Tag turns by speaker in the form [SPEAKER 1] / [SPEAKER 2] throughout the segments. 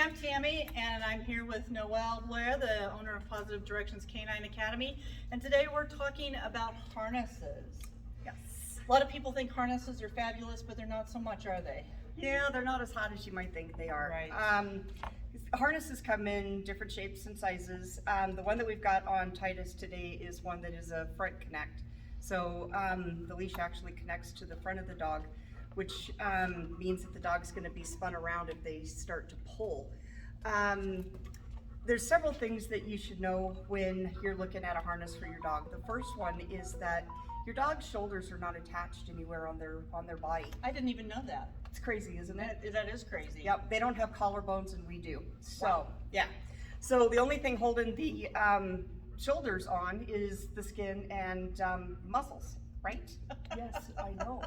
[SPEAKER 1] I'm Tammy, and I'm here with Noelle Blair, the owner of Positive Directions Canine Academy, and today we're talking about harnesses.
[SPEAKER 2] Yes.
[SPEAKER 1] A lot of people think harnesses are fabulous, but they're not so much, are they?
[SPEAKER 2] Yeah, they're not as hot as you might think they are.
[SPEAKER 1] Right.
[SPEAKER 2] Harnesses come in different shapes and sizes. The one that we've got on Titus today is one that is a front connect. So the leash actually connects to the front of the dog, which means that the dog's going to be spun around if they start to pull. There's several things that you should know when you're looking at a harness for your dog. The first one is that your dog's shoulders are not attached anywhere on their body.
[SPEAKER 1] I didn't even know that.
[SPEAKER 2] It's crazy, isn't it?
[SPEAKER 1] That is crazy.
[SPEAKER 2] Yep, they don't have collarbones and we do. So,
[SPEAKER 1] Wow.
[SPEAKER 2] yeah. So the only thing holding the shoulders on is the skin and muscles, right? Yes, I know.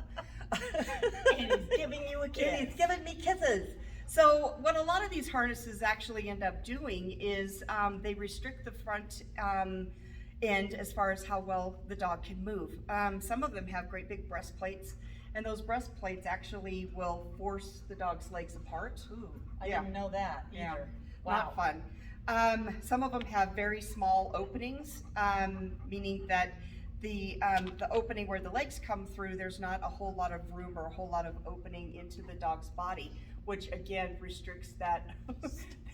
[SPEAKER 1] And he's giving you a kiss.
[SPEAKER 2] And he's giving me kisses. So what a lot of these harnesses actually end up doing is they restrict the front end as far as how well the dog can move. Some of them have great big breastplates, and those breastplates actually will force the dog's legs apart.
[SPEAKER 1] Ooh, I didn't know that either.
[SPEAKER 2] Yeah.
[SPEAKER 1] Wow.
[SPEAKER 2] Not fun. Some of them have very small openings, meaning that the opening where the legs come through, there's not a whole lot of room or a whole lot of opening into the dog's body, which again restricts that,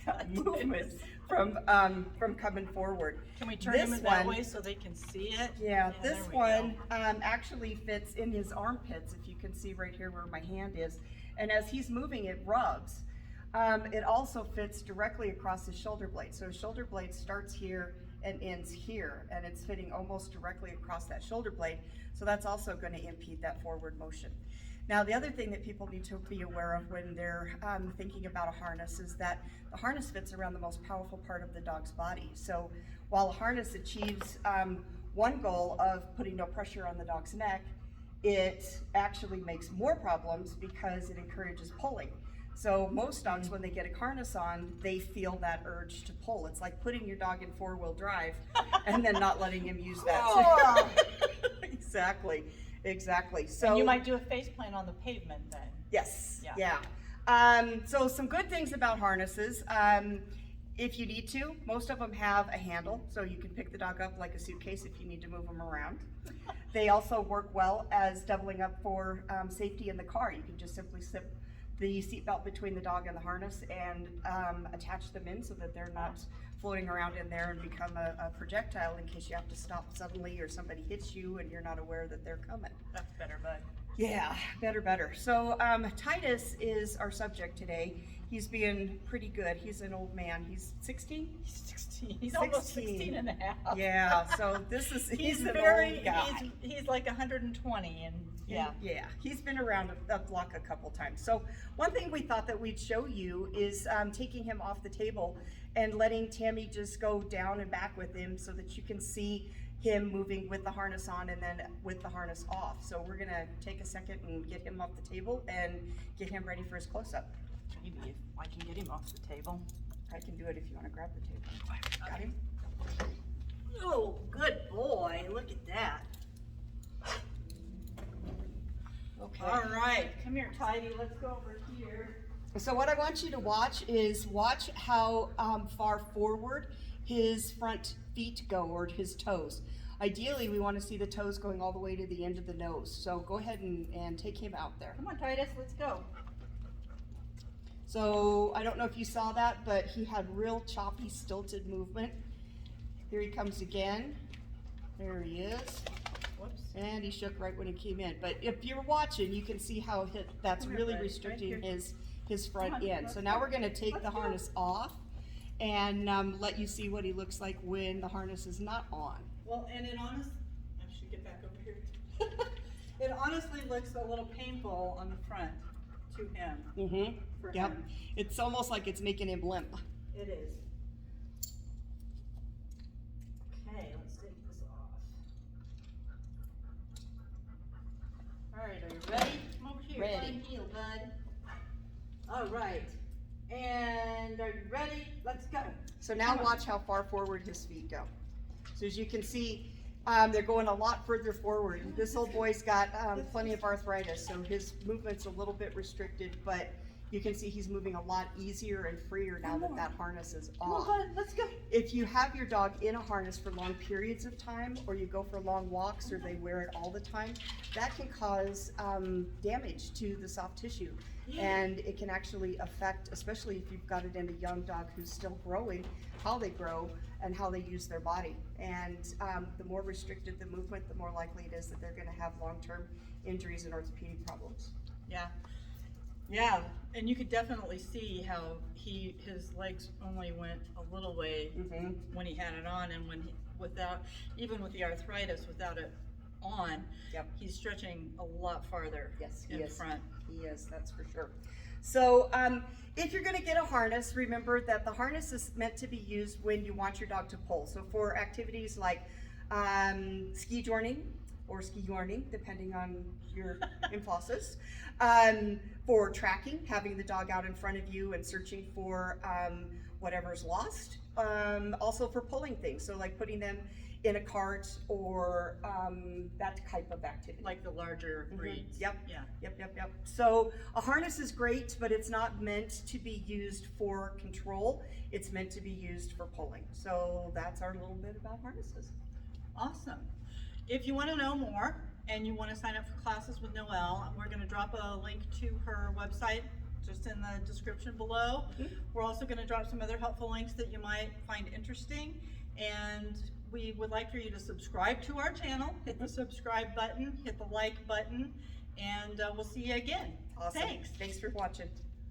[SPEAKER 2] that movement from coming forward.
[SPEAKER 1] Can we turn him in that way so they can see it?
[SPEAKER 2] Yeah, this
[SPEAKER 1] there we
[SPEAKER 2] one
[SPEAKER 1] go.
[SPEAKER 2] actually fits in his armpits, if you can see right here where my hand is. And as he's moving, it rubs. It also fits directly across his shoulder blade. So his shoulder blade starts here and ends here, and it's fitting almost directly across that shoulder blade. So that's also going to impede that forward motion. Now, the other thing that people need to be aware of when they're thinking about a harness is that the harness fits around the most powerful part of the dog's body. So while a harness achieves one goal of putting no pressure on the dog's neck, it actually makes more problems because it encourages pulling. So most dogs, when they get a harness on, they feel that urge to pull. It's like putting your dog in four-wheel drive and then not letting him use that. Exactly. Exactly. So
[SPEAKER 1] and you might do a face plant on the pavement then.
[SPEAKER 2] Yes.
[SPEAKER 1] Yeah.
[SPEAKER 2] So some good things about harnesses. If you need to, most of them have a handle, so you can pick the dog up like a suitcase if you need to move them around. They also work well as doubling up for safety in the car. You can just simply slip the seatbelt between the dog and the harness and attach them in so that they're not floating around in there and become a projectile in case you have to stop suddenly or somebody hits you and you're not aware that they're coming.
[SPEAKER 1] That's better, bud.
[SPEAKER 2] Yeah, better. So Titus is our subject today. He's being pretty good. He's an old man. He's 16?
[SPEAKER 1] He's 16. He's almost 16 and a half.
[SPEAKER 2] Yeah, so this is, he's an
[SPEAKER 1] very,
[SPEAKER 2] old guy.
[SPEAKER 1] he's like 120 and yeah.
[SPEAKER 2] Yeah, he's been around the block a couple times. So one thing we thought that we'd show you is taking him off the table and letting Tammy just go down and back with him so that you can see him moving with the harness on and then with the harness off. So we're gonna take a second and get him off the table and get him ready for his close-up.
[SPEAKER 1] Maybe if I can get him off the table.
[SPEAKER 2] I can do it if you want to grab the table. Got him?
[SPEAKER 1] Oh, good boy. Look at that.
[SPEAKER 2] Okay.
[SPEAKER 1] All right. Come here, Tidy. Let's go over here.
[SPEAKER 2] So what I want you to watch is how far forward his front feet go, or his toes. Ideally, we want to see the toes going all the way to the end of the nose. So go ahead and take him out there.
[SPEAKER 1] Come on, Titus. Let's go.
[SPEAKER 2] So I don't know if you saw that, but he had real choppy, stilted movement. Here he comes again. There he is.
[SPEAKER 1] Whoops.
[SPEAKER 2] And he shook right when he came in. But if you're watching, you can see how that's
[SPEAKER 1] Come here,
[SPEAKER 2] really
[SPEAKER 1] bud.
[SPEAKER 2] restricting
[SPEAKER 1] Right here.
[SPEAKER 2] his front
[SPEAKER 1] Come on,
[SPEAKER 2] end.
[SPEAKER 1] let's
[SPEAKER 2] So now
[SPEAKER 1] go.
[SPEAKER 2] we're going to take
[SPEAKER 1] Let's
[SPEAKER 2] the
[SPEAKER 1] go.
[SPEAKER 2] harness off and let you see what he looks like when the harness is not on.
[SPEAKER 1] Well, and I should get back over here. It honestly looks a little painful on the front to him.
[SPEAKER 2] Mm-hmm.
[SPEAKER 1] For
[SPEAKER 2] Yep.
[SPEAKER 1] him.
[SPEAKER 2] It's almost like it's making him limp.
[SPEAKER 1] It is. Okay, let's take this off. All right, are you ready? Come over here.
[SPEAKER 2] Ready.
[SPEAKER 1] Fine heel, bud. All right. And are you ready? Let's go.
[SPEAKER 2] So now
[SPEAKER 1] Come on.
[SPEAKER 2] watch how far forward his feet go. So as you can see, they're going a lot further forward. This old boy's got plenty of arthritis, so his movement's a little bit restricted, but You can see he's moving a lot easier and freer now that that harness is
[SPEAKER 1] Come on,
[SPEAKER 2] off.
[SPEAKER 1] bud, let's go.
[SPEAKER 2] If you have your dog in a harness for long periods of time, or you go for long walks, or they wear it all the time, that can cause damage to the soft tissue. And it can actually affect, especially if you've got it in a young dog who's still growing, how they grow and how they use their body. And the more restricted the movement, the more likely it is that they're gonna have long-term injuries and orthopedic problems.
[SPEAKER 1] Yeah, yeah, and you could definitely see how his legs only went a little way when he had it on, and when even with the arthritis, without it on,
[SPEAKER 2] Yep.
[SPEAKER 1] he's stretching a lot farther
[SPEAKER 2] Yes, he
[SPEAKER 1] in
[SPEAKER 2] is.
[SPEAKER 1] front.
[SPEAKER 2] He is, that's for sure. So if you're gonna get a harness, remember that the harness is meant to be used when you want your dog to pull. So for activities like ski joining or ski yarning, depending on your emphasis. For tracking, having the dog out in front of you and searching for whatever's lost. Also for pulling things, so like putting them in a cart or that type of activity.
[SPEAKER 1] Like the larger breeds.
[SPEAKER 2] Yep.
[SPEAKER 1] Yeah.
[SPEAKER 2] Yep. So a harness is great, but it's not meant to be used for control. It's meant to be used for pulling. So that's our little bit about harnesses.
[SPEAKER 1] Awesome. If you want to know more and you want to sign up for classes with Noelle, we're going to drop a link to her website just in the description below. We're also going to drop some other helpful links that you might find interesting. And we would like for you to subscribe to our channel, hit the subscribe button, hit the like button, and we'll see you again.
[SPEAKER 2] Awesome.
[SPEAKER 1] Thanks.
[SPEAKER 2] Thanks for watching.